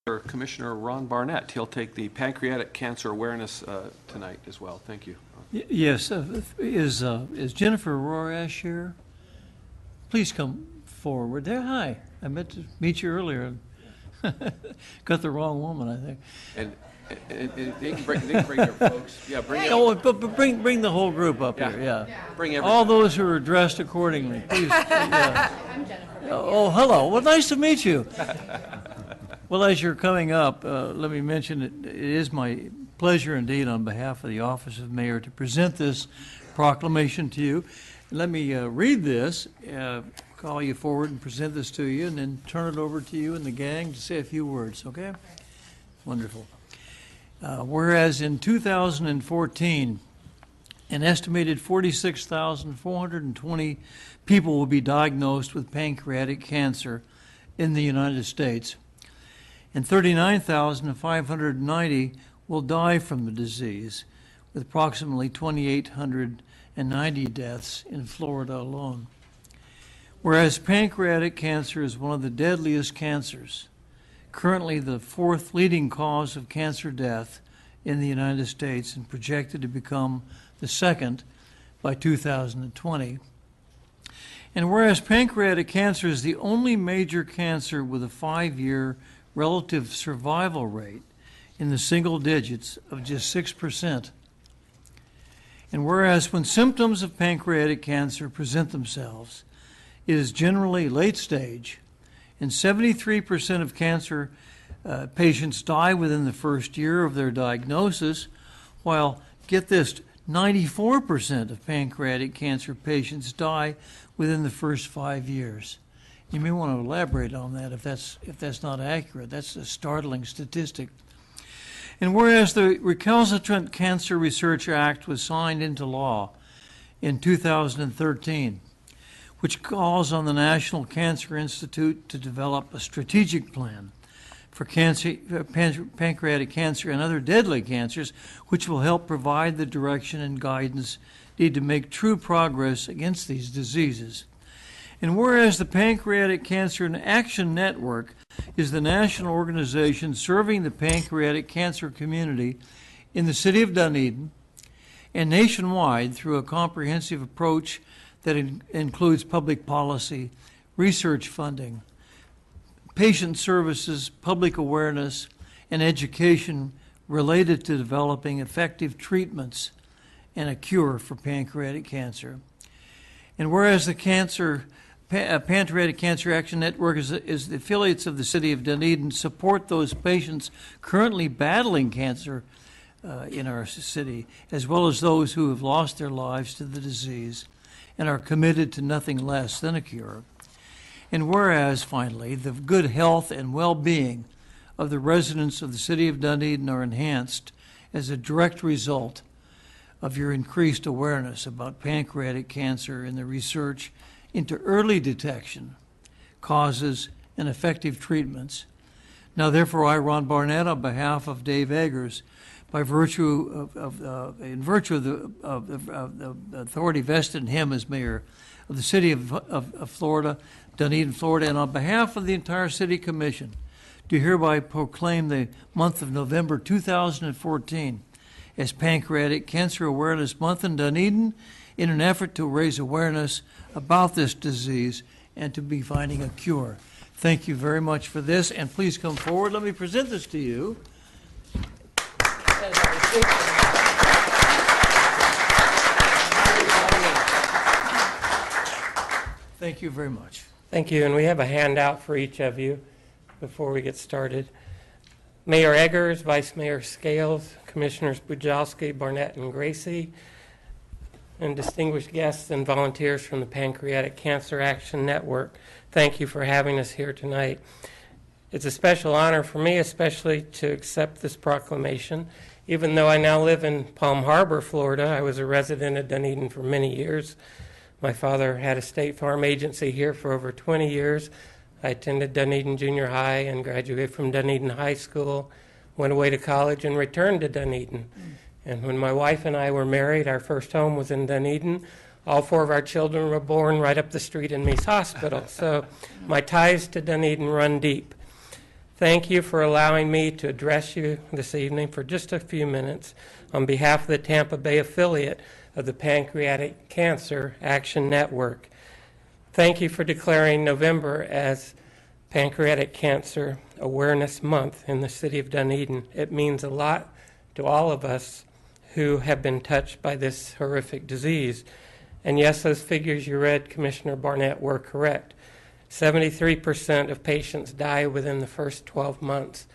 Commissioner Ron Barnette. He'll take the pancreatic cancer awareness tonight as well. Thank you. Yes. Is Jennifer Rorash here? Please come forward. There. Hi. I meant to meet you earlier. Got the wrong woman, I think. And they can bring their folks. Yeah, bring. Oh, but bring the whole group up here. Yeah. Bring everybody. All those who are dressed accordingly. Please. I'm Jennifer. Oh, hello. Well, nice to meet you. Well, as you're coming up, let me mention it is my pleasure indeed on behalf of the Office of Mayor to present this proclamation to you. Let me read this, call you forward and present this to you, and then turn it over to you and the gang to say a few words, okay? Wonderful. Whereas in 2014, an estimated 46,420 people will be diagnosed with pancreatic cancer in the United States, and 39,590 will die from the disease, with approximately 2,890 deaths in Florida alone. Whereas pancreatic cancer is one of the deadliest cancers, currently the fourth leading cause of cancer death in the United States and projected to become the second by 2020. And whereas pancreatic cancer is the only major cancer with a 5-year relative survival rate in the single digits of just 6%. And whereas when symptoms of pancreatic cancer present themselves, it is generally late stage, and 73% of cancer patients die within the first year of their diagnosis, while, get this, 94% of pancreatic cancer patients die within the first 5 years. You may want to elaborate on that if that's not accurate. That's a startling statistic. And whereas the Recalcitrant Cancer Research Act was signed into law in 2013, which calls on the National Cancer Institute to develop a strategic plan for pancreatic cancer and other deadly cancers, which will help provide the direction and guidance needed to make true progress against these diseases. And whereas the Pancreatic Cancer Action Network is the national organization serving the pancreatic cancer community in the city of Dunedin and nationwide through a comprehensive approach that includes public policy, research funding, patient services, public awareness, and education related to developing effective treatments and a cure for pancreatic cancer. And whereas the Pancreatic Cancer Action Network is the affiliates of the City of Dunedin support those patients currently battling cancer in our city, as well as those who have lost their lives to the disease and are committed to nothing less than a cure. And whereas, finally, the good health and well-being of the residents of the City of Dunedin are enhanced as a direct result of your increased awareness about pancreatic cancer and the research into early detection, causes, and effective treatments. Now, therefore, I, Ron Barnette, on behalf of Dave Eggers, in virtue of the authority vested in him as mayor of the city of Florida, Dunedin, Florida, and on behalf of the entire City Commission, do hereby proclaim the month of November 2014 as Pancreatic Cancer Awareness Month in Dunedin in an effort to raise awareness about this disease and to be finding a cure. Thank you very much for this, and please come forward. Let me present this to you. Thank you very much. Thank you, and we have a handout for each of you before we get started. Mayor Eggers, Vice Mayor Scales, Commissioners Bujalski, Barnette, and Gracie, and distinguished guests and volunteers from the Pancreatic Cancer Action Network, thank you for having us here tonight. It's a special honor for me, especially to accept this proclamation. Even though I now live in Palm Harbor, Florida, I was a resident of Dunedin for many years. My father had a state farm agency here for over 20 years. I attended Dunedin Junior High and graduated from Dunedin High School, went away to college and returned to Dunedin. And when my wife and I were married, our first home was in Dunedin. All 4 of our children were born right up the street in Mease Hospital. So my ties to Dunedin run deep. Thank you for allowing me to address you this evening for just a few minutes on behalf of the Tampa Bay affiliate of the Pancreatic Cancer Action Network. Thank you for declaring November as Pancreatic Cancer Awareness Month in the city of Dunedin. It means a lot to all of us who have been touched by this horrific disease. And yes, those figures you read, Commissioner Barnette, were correct. 73% of patients die within the first 12 months.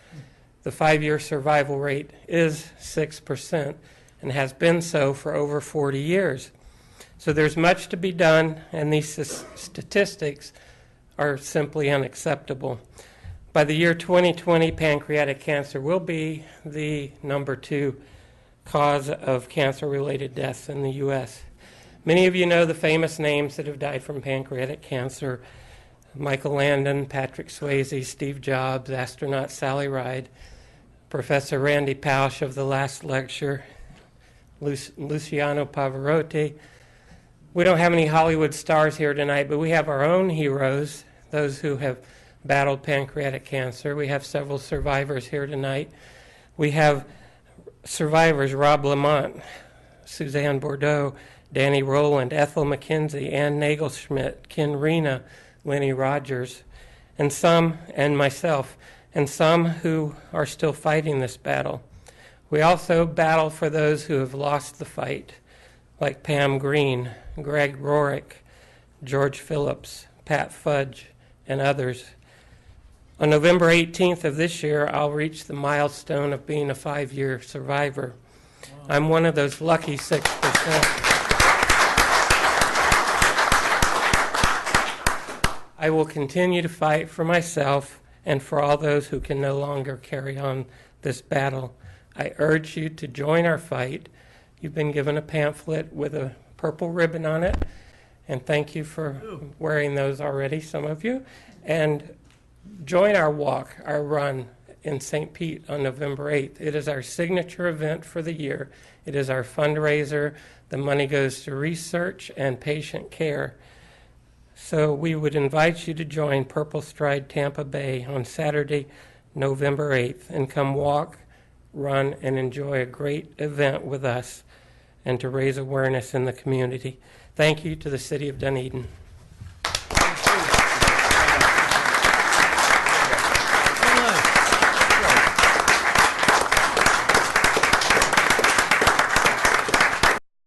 The 5-year survival rate is 6% and has been so for over 40 years. So there's much to be done, and these statistics are simply unacceptable. By the year 2020, pancreatic cancer will be the number 2 cause of cancer-related deaths in the U.S. Many of you know the famous names that have died from pancreatic cancer: Michael Landon, Patrick Swayze, Steve Jobs, astronaut Sally Ride, Professor Randy Pausch of the last lecture, Luciano Pavarotti. We don't have any Hollywood stars here tonight, but we have our own heroes, those who have battled pancreatic cancer. We have several survivors here tonight. We have survivors: Rob Lamont, Suzanne Bordeaux, Danny Rowland, Ethel McKenzie, Ann Nagelschmidt, Ken Rena, Lenny Rogers, and myself, and some who are still fighting this battle. We also battle for those who have lost the fight, like Pam Green, Greg Rorick, George Phillips, Pat Fudge, and others. On November 18th of this year, I'll reach the milestone of being a 5-year survivor. Wow. I'm one of those lucky 6%. I will continue to fight for myself and for all those who can no longer carry on this battle. I urge you to join our fight. You've been given a pamphlet with a purple ribbon on it, and thank you for wearing those already, some of you. And join our walk, our run in St. Pete on November 8th. It is our signature event for the year. It is our fundraiser. The money goes to research and patient care. So we would invite you to join Purple Stride Tampa Bay on Saturday, November 8th, and come walk, run, and enjoy a great event with us and to raise awareness in the community. Thank you to the City of Dunedin.